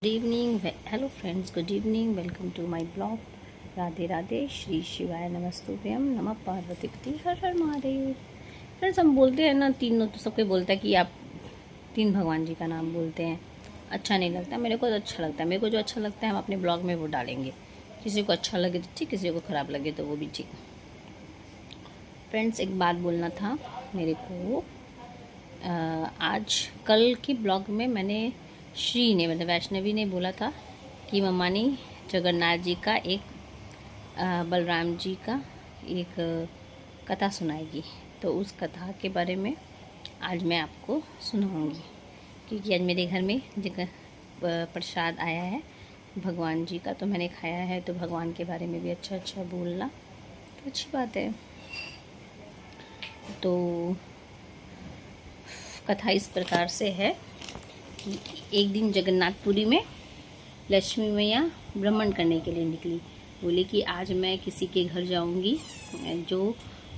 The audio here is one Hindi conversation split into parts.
Good evening, hello friends, good evening, welcome to my blog. Radhe Radhe, Shri शिवाय नमस्तुभ्यम, नमः पार्वती पति, हर हर महादेव। फ्रेंड्स, हम बोलते हैं ना, तीनों तो सबके बोलता है कि आप तीन भगवान जी का नाम बोलते हैं। अच्छा नहीं लगता, मेरे को तो अच्छा लगता है। मेरे को जो अच्छा लगता है हम अपने ब्लॉग में वो डालेंगे। किसी को अच्छा लगे तो ठीक, किसी को ख़राब लगे तो वो भी ठीक। फ्रेंड्स, एक बात बोलना था मेरे को। आज कल की ब्लॉग में मैंने श्री ने मतलब वैष्णवी ने बोला था कि मम्मा ने जगन्नाथ जी का एक बलराम जी का एक कथा सुनाएगी। तो उस कथा के बारे में आज मैं आपको सुनाऊंगी, क्योंकि आज मेरे घर में जगह प्रसाद आया है भगवान जी का, तो मैंने खाया है। तो भगवान के बारे में भी अच्छा अच्छा बोलना तो अच्छी बात है। तो कथा इस प्रकार से है कि एक दिन जगन्नाथपुरी में लक्ष्मी मैया भ्रमण करने के लिए निकली। बोली कि आज मैं किसी के घर जाऊंगी जो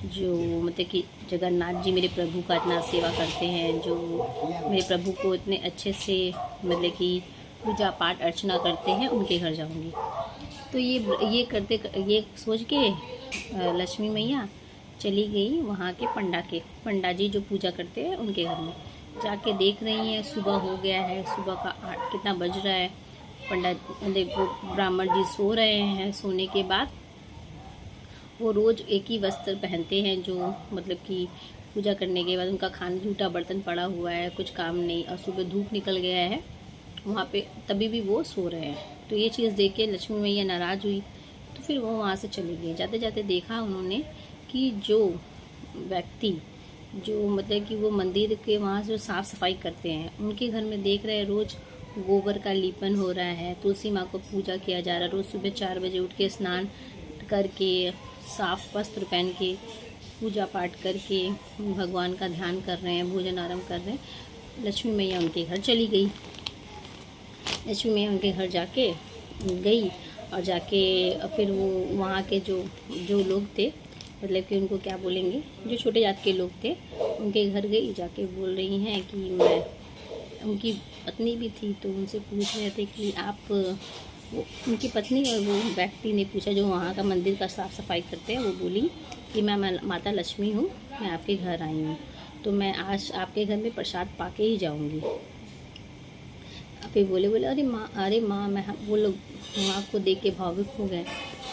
जो मतलब कि जगन्नाथ जी मेरे प्रभु का इतना सेवा करते हैं, जो मेरे प्रभु को इतने अच्छे से मतलब कि पूजा पाठ अर्चना करते हैं, उनके घर जाऊंगी। तो ये सोच के लक्ष्मी मैया चली गई वहाँ के पंडा जी जो पूजा करते हैं उनके घर में। जाके देख रही हैं, सुबह हो गया है, सुबह का 8 कितना बज रहा है। वो ब्राह्मण जी सो रहे हैं। सोने के बाद वो रोज़ एक ही वस्त्र पहनते हैं, जो मतलब कि पूजा करने के बाद उनका खाना जूठा बर्तन पड़ा हुआ है, कुछ काम नहीं, और सुबह धूप निकल गया है वहाँ पे, तभी भी वो सो रहे हैं। तो ये चीज़ देख के लक्ष्मी मैया नाराज़ हुई, तो फिर वो वहाँ से चली गई। जाते जाते देखा उन्होंने कि जो व्यक्ति जो मतलब कि वो मंदिर के वहाँ जो साफ़ सफाई करते हैं, उनके घर में देख रहे हैं रोज़ गोबर का लीपन हो रहा है, तुलसी माँ को पूजा किया जा रहा है। रोज़ सुबह 4 बजे उठ के स्नान करके, साफ वस्त्र पहन के, पूजा पाठ करके भगवान का ध्यान कर रहे हैं, भोजन आरम्भ कर रहे हैं। लक्ष्मी मैया उनके घर चली गई। लक्ष्मी मैया उनके घर जाके गई, और जाके फिर वो वहाँ के जो लोग थे, मतलब कि उनको क्या बोलेंगे, जो छोटे जात के लोग थे, उनके घर गई। जाके बोल रही हैं कि मैं, उनकी पत्नी भी थी, तो उनसे पूछ रहे थे कि आप, उनकी पत्नी और वो व्यक्ति ने पूछा जो वहाँ का मंदिर का साफ़ सफाई करते हैं, वो बोली कि मैं माता लक्ष्मी हूँ, मैं आपके घर आई हूँ, तो मैं आज आपके घर में प्रसाद पा के ही जाऊँगी। फिर बोले अरे माँ मैं, वो लोग वहाँ को देख के भावुक हो गए।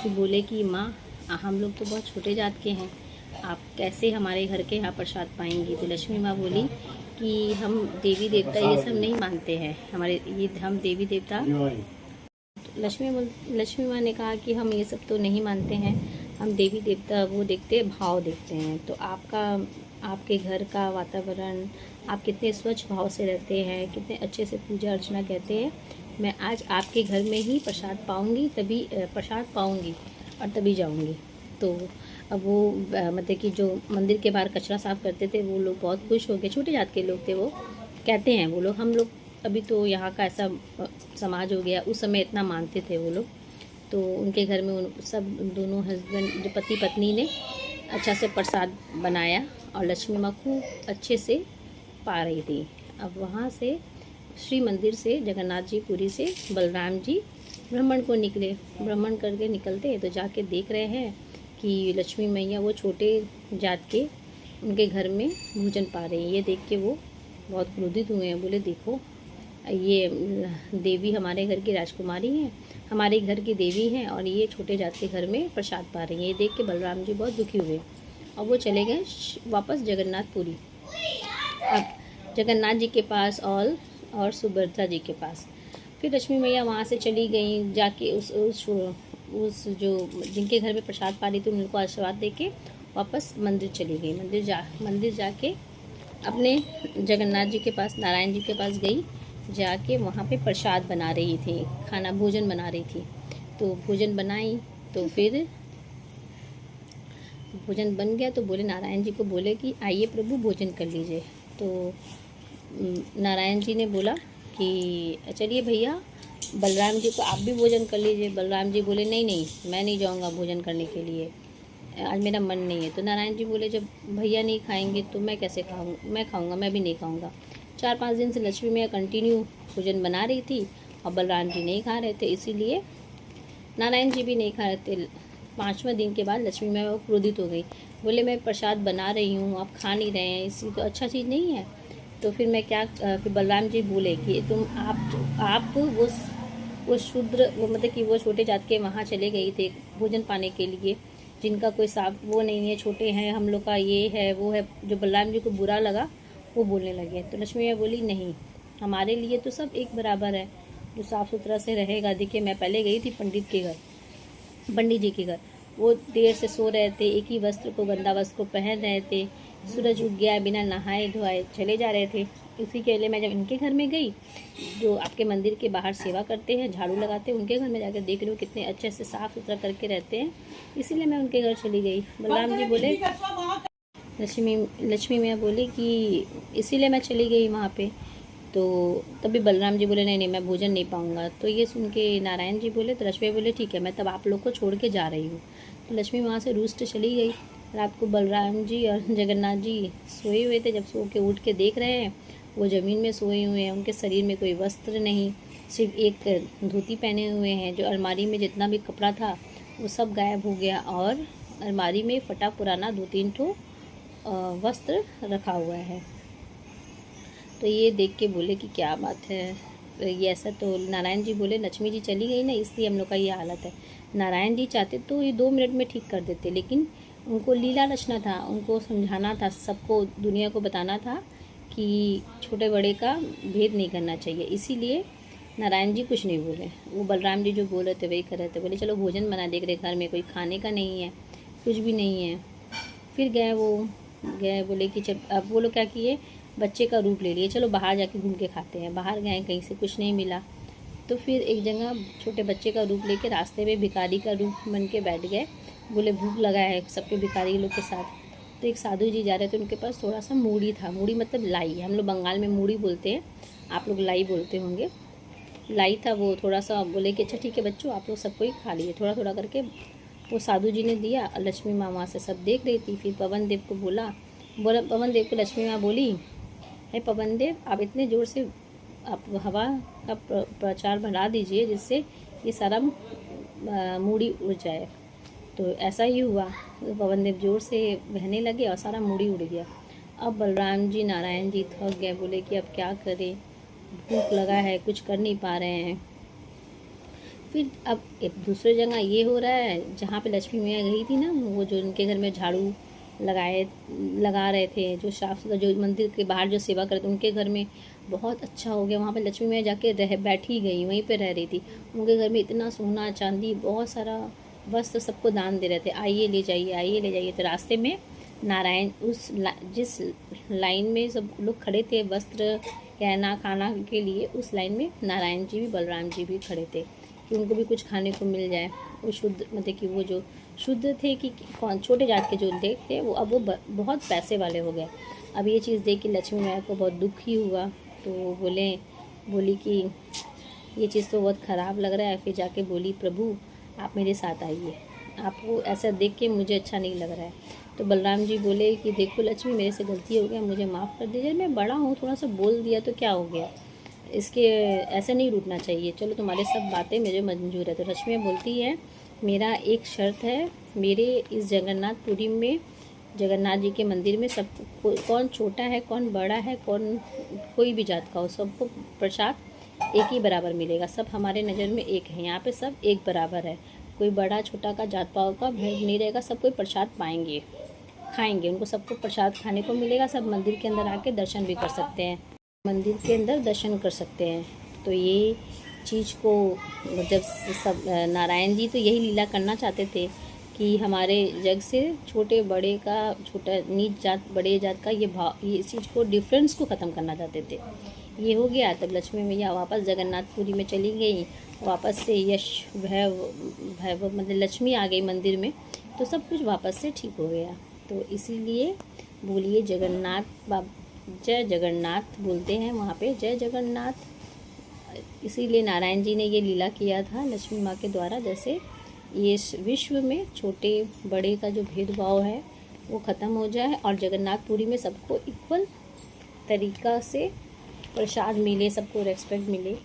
फिर बोले कि माँ, हम लोग तो बहुत छोटे जात के हैं, आप कैसे हमारे घर के यहाँ प्रसाद पाएंगी। तो लक्ष्मी माँ बोली कि हम देवी देवता ये सब नहीं मानते हैं, हम देवी देवता। लक्ष्मी माँ ने कहा कि हम ये सब तो नहीं मानते हैं, हम देवी देवता वो देखते हैं, भाव देखते हैं। तो आपके घर का वातावरण, आप कितने स्वच्छ भाव से रहते हैं, कितने अच्छे से पूजा अर्चना कहते हैं, मैं आज आपके घर में ही प्रसाद पाऊंगी और तभी जाऊंगी। तो अब वो मतलब कि जो मंदिर के बाहर कचरा साफ़ करते थे, वो लोग बहुत खुश हो गए। छोटे जात के लोग थे, वो कहते हैं वो लोग, हम लोग अभी तो यहाँ का ऐसा समाज हो गया, उस समय इतना मानते थे वो लोग। तो उनके घर में सब दोनों हस्बैंड, जो पति पत्नी ने अच्छा से प्रसाद बनाया, और लक्ष्मी माँ खूब अच्छे से पा रही थी। अब वहाँ से श्री मंदिर से जगन्नाथ जी पुरी से बलराम जी भ्रमण को निकले। भ्रमण करके निकलते तो जाके देख रहे हैं कि लक्ष्मी मैया वो छोटे जात के उनके घर में भोजन पा रही हैं। ये देख के वो बहुत क्रोधित हुए हैं। बोले देखो, ये देवी हमारे घर की राजकुमारी हैं, हमारे घर की देवी हैं, और ये छोटे जात के घर में प्रसाद पा रही हैं। ये देख के बलराम जी बहुत दुखी हुए, और वो चले गए वापस जगन्नाथपुरी। अब जगन्नाथ जी के पास और सुभद्रा जी के पास। फिर लक्ष्मी मैया वहाँ से चली गई, जाके उस जो जिनके घर में प्रसाद पा रही थी उनको आशीर्वाद देके वापस मंदिर चली गई। मंदिर जाके अपने जगन्नाथ जी के पास, नारायण जी के पास गई। जाके वहाँ पे प्रसाद बना रही थी, खाना भोजन बना रही थी। तो भोजन बनाई, तो फिर भोजन बन गया, तो बोले नारायण जी को बोले कि आइए प्रभु भोजन कर लीजिए। तो नारायण जी ने बोला कि चलिए भैया, बलराम जी को आप भी भोजन कर लीजिए। बलराम जी बोले नहीं, मैं नहीं जाऊंगा भोजन करने के लिए, आज मेरा मन नहीं है। तो नारायण जी बोले जब भैया नहीं खाएंगे तो मैं कैसे खाऊंगा, मैं खाऊंगा, मैं भी नहीं खाऊंगा। 4-5 दिन से लक्ष्मी मैया कंटिन्यू भोजन बना रही थी, और बलराम जी नहीं खा रहे थे, इसीलिए नारायण जी भी नहीं खा रहे थे। 5वें दिन के बाद लक्ष्मी मैया वो क्रोधित हो गई, बोले मैं प्रसाद बना रही हूँ, आप खा नहीं रहे हैं, इसी तो अच्छा चीज़ नहीं है। तो फिर मैं क्या, फिर बलराम जी बोले कि तुम आप वो शूद्र, वो मतलब कि वो छोटे जात के वहाँ चले गए थे भोजन पाने के लिए, जिनका कोई साफ वो नहीं है, छोटे हैं हम लोग का, ये है वो है। जो बलराम जी को बुरा लगा वो बोलने लगे। तो लक्ष्मी मैया बोली नहीं, हमारे लिए तो सब एक बराबर है, जो साफ़ सुथरा से रहेगा। देखिए मैं पहले गई थी पंडित जी के घर, वो देर से सो रहे थे, एक ही वस्त्र को, गंदा वस्त्र को पहन रहे थे, सूरज उग गया, बिना नहाए धोए चले जा रहे थे। इसी के लिए मैं जब इनके घर में गई, जो आपके मंदिर के बाहर सेवा करते हैं, झाड़ू लगाते हैं, उनके घर में जाकर देख रही हूँ कितने अच्छे से साफ़ सुथरा करके रहते हैं, इसीलिए मैं उनके घर चली गई। बलराम जी बोले, लक्ष्मी मैया बोली कि इसीलिए मैं चली गई वहाँ पे। तो तभी बलराम जी बोले नहीं मैं भोजन नहीं पाऊँगा। तो ये सुन के नारायण जी बोले, तो लक्ष्मी बोले ठीक है, मैं तब आप लोग को छोड़ के जा रही हूँ। तो लक्ष्मी वहाँ से रूष्ट चली गई। रात को बलराम जी और जगन्नाथ जी सोए हुए थे। जब सो के उठ के देख रहे हैं, वो ज़मीन में सोए हुए हैं, उनके शरीर में कोई वस्त्र नहीं, सिर्फ एक धोती पहने हुए हैं। जो अलमारी में जितना भी कपड़ा था वो सब गायब हो गया, और अलमारी में फटा पुराना 2-3 ठो वस्त्र रखा हुआ है। तो ये देख के बोले कि क्या बात है, ये ऐसा। तो नारायण जी बोले लक्ष्मी जी चली गई ना, इसलिए हम लोग का ये हालत है। नारायण जी चाहते तो ये 2 मिनट में ठीक कर देते, लेकिन उनको लीला रचना था, उनको समझाना था, सबको दुनिया को बताना था कि छोटे बड़े का भेद नहीं करना चाहिए। इसीलिए नारायण जी कुछ नहीं बोले। वो बलराम जी जो बोल रहे थे वही कर रहे थे। बोले चलो भोजन बना, देख रहे घर में कोई खाने का नहीं है, कुछ भी नहीं है। फिर गए बोले कि चल, अब वो लोग क्या किए, बच्चे का रूप ले लिए, चलो बाहर जाके घूम के खाते हैं। बाहर गए, कहीं से कुछ नहीं मिला, तो फिर एक जगह छोटे बच्चे का रूप लेके रास्ते में भिखारी का रूप बन के बैठ गए। बोले भूख लगा है सबके भिखारी लोग के साथ। तो एक साधु जी जा रहे थे, उनके पास थोड़ा सा मूढ़ी था। मूढ़ी मतलब लाई, हम लोग बंगाल में मूढ़ी बोलते हैं, आप लोग लाई बोलते होंगे। लाई था वो थोड़ा सा। बोले कि अच्छा ठीक है बच्चों, आप लोग सबको ही खा लिए, थोड़ा थोड़ा करके वो साधु जी ने दिया। लक्ष्मी माँ वहाँ से सब देख रही थी। फिर पवन देव को बोला पवन देव को लक्ष्मी माँ बोली, है पवन देव, आप इतने ज़ोर से आप हवा का प्रचार बढ़ा दीजिए जिससे ये सारा मूढ़ी उड़ जाए। तो ऐसा ही हुआ, पवन देव जोर से बहने लगे और सारा मूढ़ी उड़ गया। अब बलराम जी नारायण जी थक गए, बोले कि अब क्या करें, भूख लगा है, कुछ कर नहीं पा रहे हैं। फिर अब एक दूसरी जगह ये हो रहा है, जहाँ पे लक्ष्मी मैया गई थी ना, वो जो उनके घर में झाड़ू लगा रहे थे, जो साफ सुथरा, जो मंदिर के बाहर जो सेवा करते, उनके घर में बहुत अच्छा हो गया। वहाँ पे लक्ष्मी मैया जाके बैठी गई, वहीं पे रह रही थी। उनके घर में इतना सोना चांदी, बहुत सारा वस्त्र सबको दान दे रहे थे, आइए ले जाइए, आइए ले जाइए। तो रास्ते में नारायण जिस लाइन में सब लोग खड़े थे वस्त्र गहना खाना के लिए, उस लाइन में नारायण जी भी बलराम जी भी खड़े थे कि उनको भी कुछ खाने को मिल जाए। वो शुद्ध मतलब कि वो जो शुद्ध थे कि कौन, छोटे जात के जो थे वो अब वो बहुत पैसे वाले हो गए। अब ये चीज़ देख के लक्ष्मी मैया को बहुत दुख ही हुआ। तो वो बोली कि ये चीज़ तो बहुत ख़राब लग रहा है। फिर जाके बोली प्रभु आप मेरे साथ आइए, आपको ऐसा देख के मुझे अच्छा नहीं लग रहा है। तो बलराम जी बोले कि देखो लक्ष्मी, मेरे से गलती हो गया, मुझे माफ़ कर दीजिए, मैं बड़ा हूँ, थोड़ा सा बोल दिया तो क्या हो गया, इसके ऐसे नहीं रूठना चाहिए, चलो तुम्हारे सब बातें मुझे मंजूर है। तो लक्ष्मी बोलती है मेरा एक शर्त है, मेरे इस जगन्नाथपुरी में, जगन्नाथ जी के मंदिर में सब कौन छोटा है कौन बड़ा है, कौन कोई भी जात का हो, सबको प्रसाद एक ही बराबर मिलेगा। सब हमारे नज़र में एक है, यहाँ पे सब एक बराबर है, कोई बड़ा छोटा का जात पात का भेद नहीं रहेगा। सब कोई प्रसाद पाएंगे, खाएंगे, उनको सबको प्रसाद खाने को मिलेगा। सब मंदिर के अंदर आके दर्शन भी कर सकते हैं, मंदिर के अंदर दर्शन कर सकते हैं। तो ये चीज़ को जब सब नारायण जी तो यही लीला करना चाहते थे कि हमारे जग से छोटे बड़े का, छोटा नीच जात बड़े जात का ये भाव, ये इस चीज़ को, डिफरेंस को ख़त्म करना चाहते थे। ये हो गया। तब लक्ष्मी मैया वापस जगन्नाथपुरी में चली गई, वापस से यश भैव मतलब लक्ष्मी आ गई मंदिर में, तो सब कुछ वापस से ठीक हो गया। तो इसीलिए बोलिए जगन्नाथ जय जगन्नाथ बोलते हैं वहाँ पे, जय जगन्नाथ। इसीलिए नारायण जी ने ये लीला किया था लक्ष्मी माँ के द्वारा, जैसे ये विश्व में छोटे बड़े का जो भेदभाव है वो ख़त्म हो जाए और जगन्नाथपुरी में सबको इक्वल तरीक़ा से प्रसाद मिले, सबको रेस्पेक्ट मिले।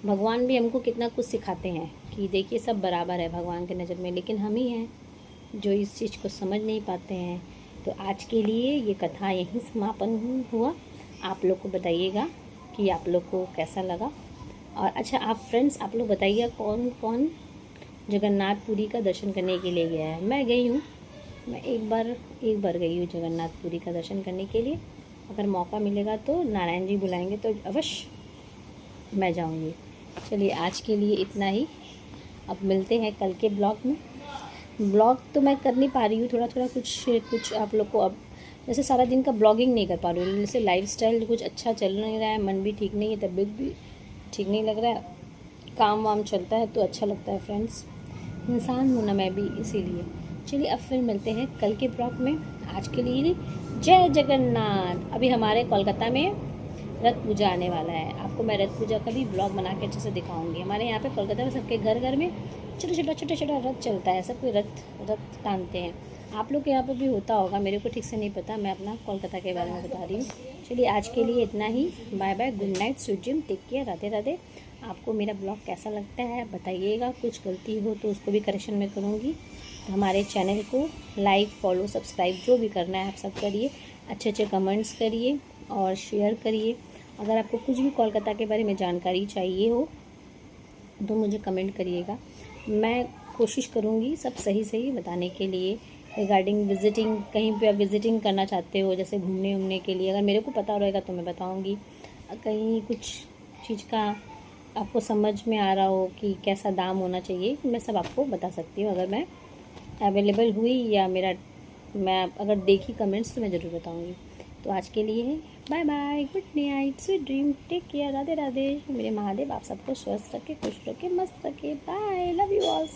भगवान भी हमको कितना कुछ सिखाते हैं कि देखिए सब बराबर है भगवान की नज़र में, लेकिन हम ही हैं जो इस चीज़ को समझ नहीं पाते हैं। तो आज के लिए ये कथा यहीं समापन हुआ। आप लोग को बताइएगा कि आप लोग को कैसा लगा। और अच्छा आप फ्रेंड्स, आप लोग बताइए कौन कौन जगन्नाथपुरी का दर्शन करने के लिए गया है। मैं गई हूँ, मैं एक बार गई हूँ जगन्नाथपुरी का दर्शन करने के लिए। अगर मौका मिलेगा तो नारायण जी बुलाएंगे तो अवश्य मैं जाऊँगी। चलिए आज के लिए इतना ही, अब मिलते हैं कल के ब्लॉग में। ब्लॉग तो मैं कर नहीं पा रही हूँ, थोड़ा थोड़ा कुछ आप लोग को, अब जैसे सारा दिन का ब्लॉगिंग नहीं कर पा रही हूँ, जैसे लाइफस्टाइल कुछ अच्छा चल नहीं रहा है, मन भी ठीक नहीं है, तबीयत भी ठीक नहीं लग रहा है, काम वाम चलता है तो अच्छा लगता है फ्रेंड्स, इंसान हूँ ना मैं भी, इसीलिए। चलिए अब फिर मिलते हैं कल के ब्लॉग में। आज के लिए जय जगन्नाथ। अभी हमारे कोलकाता में रथ पूजा आने वाला है, आपको मैं रथ पूजा का भी ब्लॉग बना के अच्छे से दिखाऊंगी। हमारे यहाँ पे कोलकाता में सबके घर घर में छोटा छोटा रथ चलता है, सब कोई रथ टांगते हैं। आप लोग के यहाँ पर भी होता होगा, मेरे को ठीक से नहीं पता, मैं अपना कोलकाता के बारे में बता रही हूँ। चलिए आज के लिए इतना ही, bye bye, good night, sweet dream, take care, Radhe Radhe. आपको मेरा ब्लॉग कैसा लगता है बताइएगा, कुछ गलती हो तो उसको भी करेक्शन में करूँगी। तो हमारे चैनल को लाइक, फॉलो, सब्सक्राइब जो भी करना है आप सब करिए, अच्छे अच्छे कमेंट्स करिए और शेयर करिए। अगर आपको कुछ भी कोलकाता के बारे में जानकारी चाहिए हो तो मुझे कमेंट करिएगा, मैं कोशिश करूँगी सब सही बताने के लिए। रिगार्डिंग विज़िटिंग, कहीं पे आप विज़िटिंग करना चाहते हो जैसे घूमने के लिए, अगर मेरे को पता रहेगा तो मैं बताऊँगी। कहीं कुछ चीज़ का आपको समझ में आ रहा हो कि कैसा दाम होना चाहिए, मैं सब आपको बता सकती हूँ। अगर मैं अवेलेबल हुई या मैं अगर देखी कमेंट्स तो मैं ज़रूर बताऊँगी। तो आज के लिए bye bye, good night, sweet dream, take care, Radhe Radhe. मेरे महादेव आप सबको स्वस्थ रखे, खुश रखे, मस्त रखे। Bye, love you all.